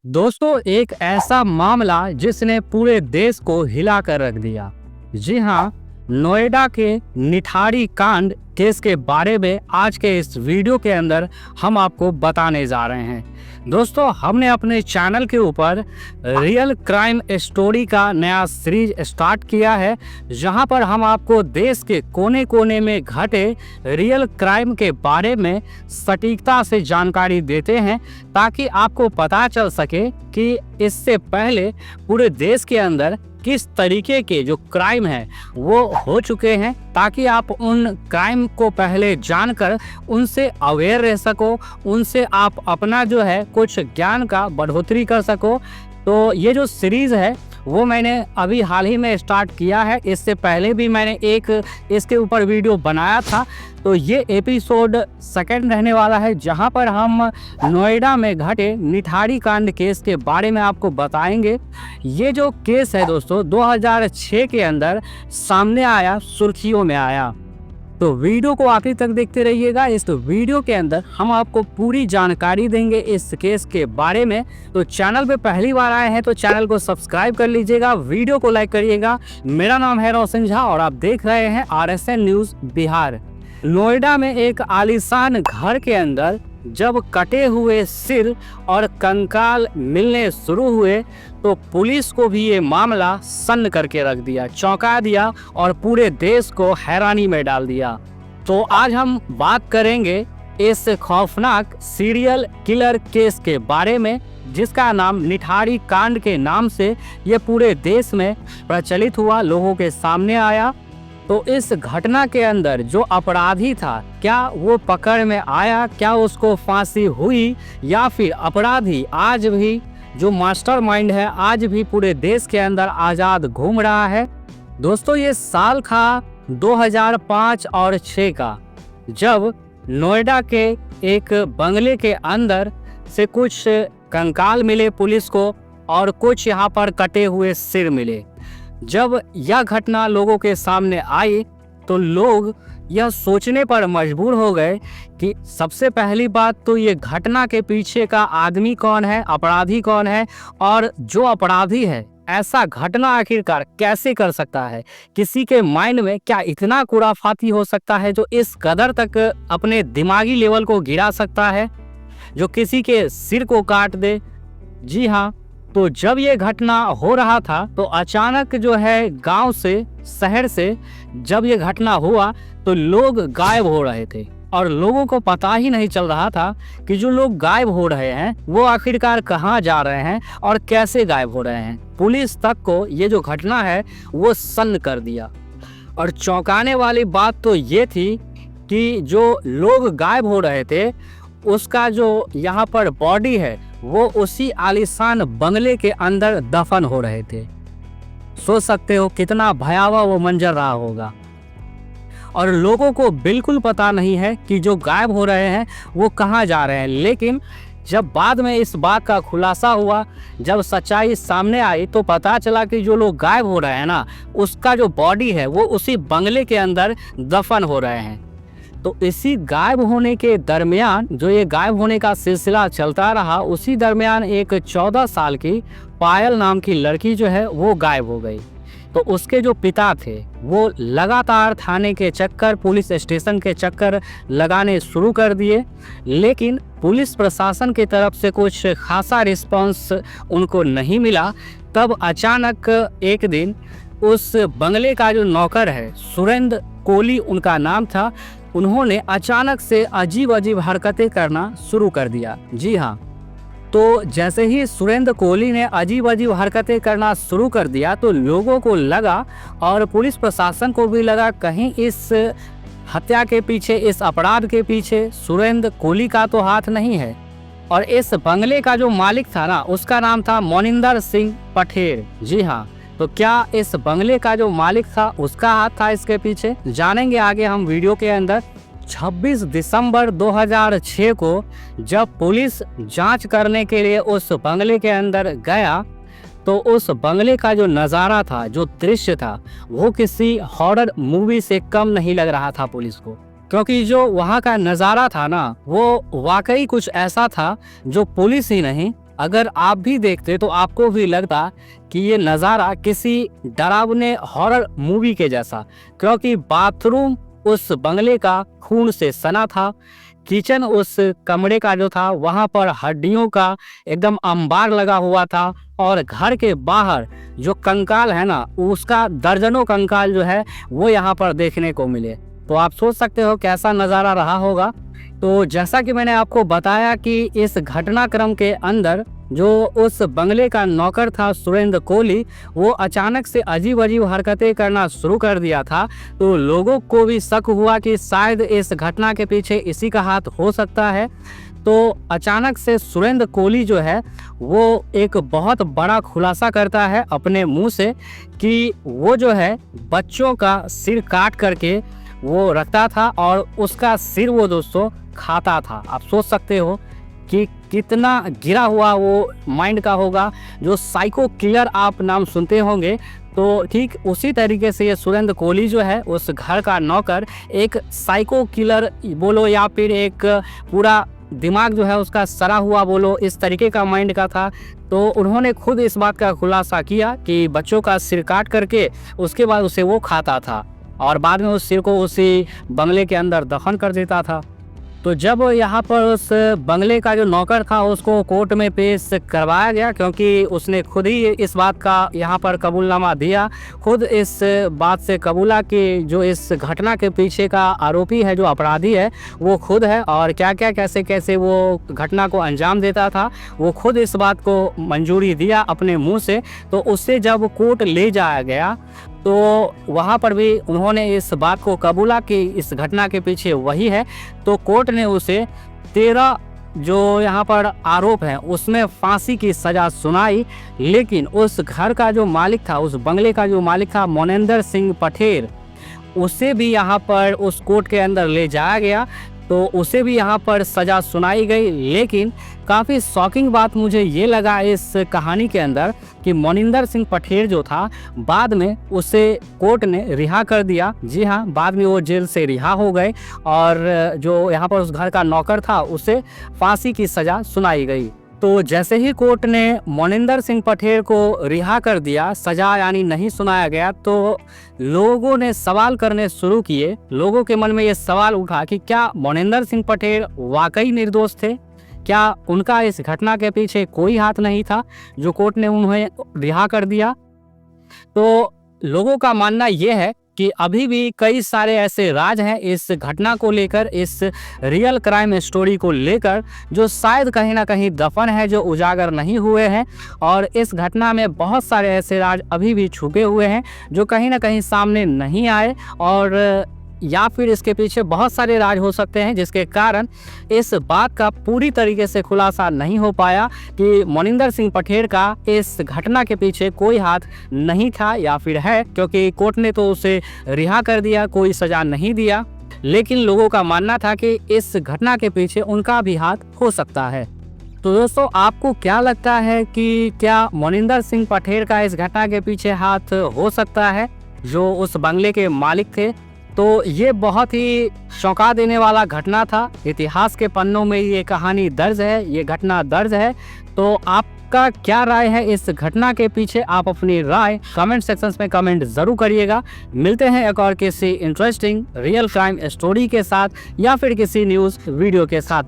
दोस्तों, एक ऐसा मामला जिसने पूरे देश को हिला कर रख दिया। जी हाँ, नोएडा के निठारी कांड केस के बारे में आज के इस वीडियो के अंदर हम आपको बताने जा रहे हैं। दोस्तों, हमने अपने चैनल के ऊपर रियल क्राइम स्टोरी का नया सीरीज स्टार्ट किया है, जहां पर हम आपको देश के कोने कोने में घटे रियल क्राइम के बारे में सटीकता से जानकारी देते हैं, ताकि आपको पता चल सके कि इससे पहले पूरे देश के अंदर किस तरीके के जो क्राइम है वो हो चुके हैं, ताकि आप उन क्राइम को पहले जानकर उनसे अवेयर रह सको, उनसे आप अपना जो है कुछ ज्ञान का बढ़ोतरी कर सको। तो ये जो सीरीज़ है वो मैंने अभी हाल ही में स्टार्ट किया है। इससे पहले भी मैंने एक इसके ऊपर वीडियो बनाया था। तो ये एपिसोड सेकंड रहने वाला है, जहां पर हम नोएडा में घटे निठारी कांड केस के बारे में आपको बताएंगे। ये जो केस है दोस्तों 2006 के अंदर सामने आया, सुर्खियों में आया। तो वीडियो को आखिर तक देखते रहिएगा। इस वीडियो के अंदर हम आपको पूरी जानकारी देंगे इस केस के बारे में। तो चैनल पे पहली बार आए हैं तो चैनल को सब्सक्राइब कर लीजिएगा, वीडियो को लाइक करिएगा। मेरा नाम है रोशन झा और आप देख रहे हैं RSN न्यूज़ बिहार। नोएडा में एक आलीशान घर के अंदर जब कटे हुए सिर और कंकाल मिलने शुरू हुए तो पुलिस को भी ये मामला सन्न करके रख दिया, चौंका दिया और पूरे देश को हैरानी में डाल दिया। तो आज हम बात करेंगे इस खौफनाक सीरियल किलर केस के बारे में, जिसका नाम निठारी कांड के नाम से ये पूरे देश में प्रचलित हुआ, लोगों के सामने आया। तो इस घटना के अंदर जो अपराधी था, क्या वो पकड़ में आया, क्या उसको फांसी हुई, या फिर अपराधी आज भी जो मास्टरमाइंड है आज भी पूरे देश के अंदर आज़ाद घूम रहा है। दोस्तों, ये साल था 2005 और 6 का, जब नोएडा के एक बंगले के अंदर से कुछ कंकाल मिले पुलिस को और कुछ यहाँ पर कटे हुए सिर मिले। जब यह घटना लोगों के सामने आई तो लोग यह सोचने पर मजबूर हो गए कि सबसे पहली बात तो ये घटना के पीछे का आदमी कौन है, अपराधी कौन है, और जो अपराधी है ऐसा घटना आखिरकार कैसे कर सकता है। किसी के माइंड में क्या इतना खुराफाती हो सकता है जो इस कदर तक अपने दिमागी लेवल को गिरा सकता है, जो किसी के सिर को काट दे। जी हाँ, तो जब ये घटना हो रहा था तो अचानक जो है गांव से, शहर से जब ये घटना हुआ तो लोग गायब हो रहे थे और लोगों को पता ही नहीं चल रहा था कि जो लोग गायब हो रहे हैं वो आखिरकार कहाँ जा रहे हैं और कैसे गायब हो रहे हैं। पुलिस तक को ये जो घटना है वो सन्न कर दिया। और चौंकाने वाली बात तो ये थी कि जो लोग गायब हो रहे थे उसका जो यहाँ पर बॉडी है वो उसी आलीशान बंगले के अंदर दफन हो रहे थे। सोच सकते हो कितना भयावह वो मंजर रहा होगा। और लोगों को बिल्कुल पता नहीं है कि जो गायब हो रहे हैं वो कहाँ जा रहे हैं। लेकिन जब बाद में इस बात का खुलासा हुआ, जब सच्चाई सामने आई, तो पता चला कि जो लोग गायब हो रहे हैं ना, उसका जो बॉडी है वो उसी बंगले के अंदर दफन हो रहे हैं। तो इसी गायब होने के दरमियान, जो ये गायब होने का सिलसिला चलता रहा, उसी दरमियान एक 14 साल की पायल नाम की लड़की जो है वो गायब हो गई। तो उसके जो पिता थे वो लगातार थाने के चक्कर, पुलिस स्टेशन के चक्कर लगाने शुरू कर दिए, लेकिन पुलिस प्रशासन की तरफ से कुछ खासा रिस्पांस उनको नहीं मिला। तब अचानक एक दिन उस बंगले का जो नौकर है, सुरेंद्र कोहली उनका नाम था, उन्होंने अचानक से अजीब अजीब हरकतें करना शुरू कर दिया। जी हाँ, तो जैसे ही सुरेंद्र कोहली ने अजीब अजीब हरकतें करना शुरू कर दिया तो लोगों को लगा और पुलिस प्रशासन को भी लगा कहीं इस हत्या के पीछे, इस अपराध के पीछे सुरेंद्र कोहली का तो हाथ नहीं है। और इस बंगले का जो मालिक था ना, उसका नाम था मोनिंदर सिंह पठेर। जी हाँ, तो क्या इस बंगले का जो मालिक था उसका हाथ था इसके पीछे? जानेंगे आगे हम वीडियो के अंदर। 26 दिसंबर 2006 को जब पुलिस जांच करने के लिए उस बंगले के अंदर गया तो उस बंगले का जो नज़ारा था, जो दृश्य था, वो किसी हॉरर मूवी से कम नहीं लग रहा था पुलिस को। क्योंकि जो वहाँ का नज़ारा था ना, वो वाकई कुछ ऐसा था जो पुलिस ही नहीं अगर आप भी देखते तो आपको भी लगता कि ये नज़ारा किसी डरावने हॉरर मूवी के जैसा, क्योंकि बाथरूम उस बंगले का खून से सना था। किचन उस कमरे का जो था वहाँ पर हड्डियों का एकदम अंबार लगा हुआ था, और घर के बाहर जो कंकाल है ना, उसका दर्जनों कंकाल जो है वो यहाँ पर देखने को मिले। तो आप सोच सकते हो कैसा नज़ारा रहा होगा। तो जैसा कि मैंने आपको बताया कि इस घटनाक्रम के अंदर जो उस बंगले का नौकर था सुरेंद्र कोहली, वो अचानक से अजीब अजीब हरकतें करना शुरू कर दिया था। तो लोगों को भी शक हुआ कि शायद इस घटना के पीछे इसी का हाथ हो सकता है। तो अचानक से सुरेंद्र कोहली जो है वो एक बहुत बड़ा खुलासा करता है अपने मुंह से कि वो जो है बच्चों का सिर काट करके वो रखता था और उसका सिर वो दोस्तों खाता था। आप सोच सकते हो कि कितना गिरा हुआ वो माइंड का होगा। जो साइको किलर आप नाम सुनते होंगे, तो ठीक उसी तरीके से ये सुरेंद्र कोहली जो है उस घर का नौकर एक साइको किलर बोलो या फिर एक पूरा दिमाग जो है उसका सड़ा हुआ बोलो, इस तरीके का माइंड का था। तो उन्होंने खुद इस बात का खुलासा किया कि बच्चों का सिर काट करके उसके बाद उसे वो खाता था और बाद में उस सिर को उसी बंगले के अंदर दफन कर देता था। तो जब यहाँ पर उस बंगले का जो नौकर था उसको कोर्ट में पेश करवाया गया, क्योंकि उसने खुद ही इस बात का यहाँ पर कबूलनामा दिया, खुद इस बात से कबूला कि जो इस घटना के पीछे का आरोपी है, जो अपराधी है, वो खुद है और क्या क्या कैसे कैसे वो घटना को अंजाम देता था, वो खुद इस बात को मंजूरी दिया अपने मुँह से। तो उससे जब कोर्ट ले जाया गया तो वहाँ पर भी उन्होंने इस बात को कबूला कि इस घटना के पीछे वही है। तो कोर्ट ने उसे 13 जो यहाँ पर आरोप हैं उसमें फांसी की सज़ा सुनाई। लेकिन उस घर का जो मालिक था, उस बंगले का जो मालिक था मोनिंदर सिंह पटेल, उसे भी यहाँ पर उस कोर्ट के अंदर ले जाया गया, तो उसे भी यहाँ पर सज़ा सुनाई गई। लेकिन काफ़ी शॉकिंग बात मुझे ये लगा इस कहानी के अंदर कि मोनिंदर सिंह पटेल जो था बाद में उसे कोर्ट ने रिहा कर दिया। जी हाँ, बाद में वो जेल से रिहा हो गए और जो यहाँ पर उस घर का नौकर था उसे फांसी की सज़ा सुनाई गई। तो जैसे ही कोर्ट ने मोनिंदर सिंह पटेल को रिहा कर दिया, सजा यानी नहीं सुनाया गया, तो लोगों ने सवाल करने शुरू किए। लोगों के मन में ये सवाल उठा कि क्या मोनिंदर सिंह पटेल वाकई निर्दोष थे? क्या उनका इस घटना के पीछे कोई हाथ नहीं था जो कोर्ट ने उन्हें रिहा कर दिया? तो लोगों का मानना यह है कि अभी भी कई सारे ऐसे राज हैं इस घटना को लेकर, इस रियल क्राइम स्टोरी को लेकर, जो शायद कहीं ना कहीं दफन है, जो उजागर नहीं हुए हैं। और इस घटना में बहुत सारे ऐसे राज अभी भी छुपे हुए हैं जो कहीं ना कहीं सामने नहीं आए, और या फिर इसके पीछे बहुत सारे राज हो सकते हैं जिसके कारण इस बात का पूरी तरीके से खुलासा नहीं हो पाया कि मोनिंदर सिंह पटेल का इस घटना के पीछे कोई हाथ नहीं था या फिर है, क्योंकि कोर्ट ने तो उसे रिहा कर दिया, कोई सजा नहीं दिया। लेकिन लोगों का मानना था कि इस घटना के पीछे उनका भी हाथ हो सकता है। तो दोस्तों, आपको क्या लगता है कि क्या मोनिंदर सिंह पटेल का इस घटना के पीछे हाथ हो सकता है, जो उस बंगले के मालिक थे? तो ये बहुत ही चौंका देने वाला घटना था। इतिहास के पन्नों में ये कहानी दर्ज है, ये घटना दर्ज है। तो आपका क्या राय है इस घटना के पीछे? आप अपनी राय कमेंट सेक्शंस में कमेंट जरूर करिएगा। मिलते हैं एक और किसी इंटरेस्टिंग रियल क्राइम स्टोरी के साथ या फिर किसी न्यूज़ वीडियो के साथ।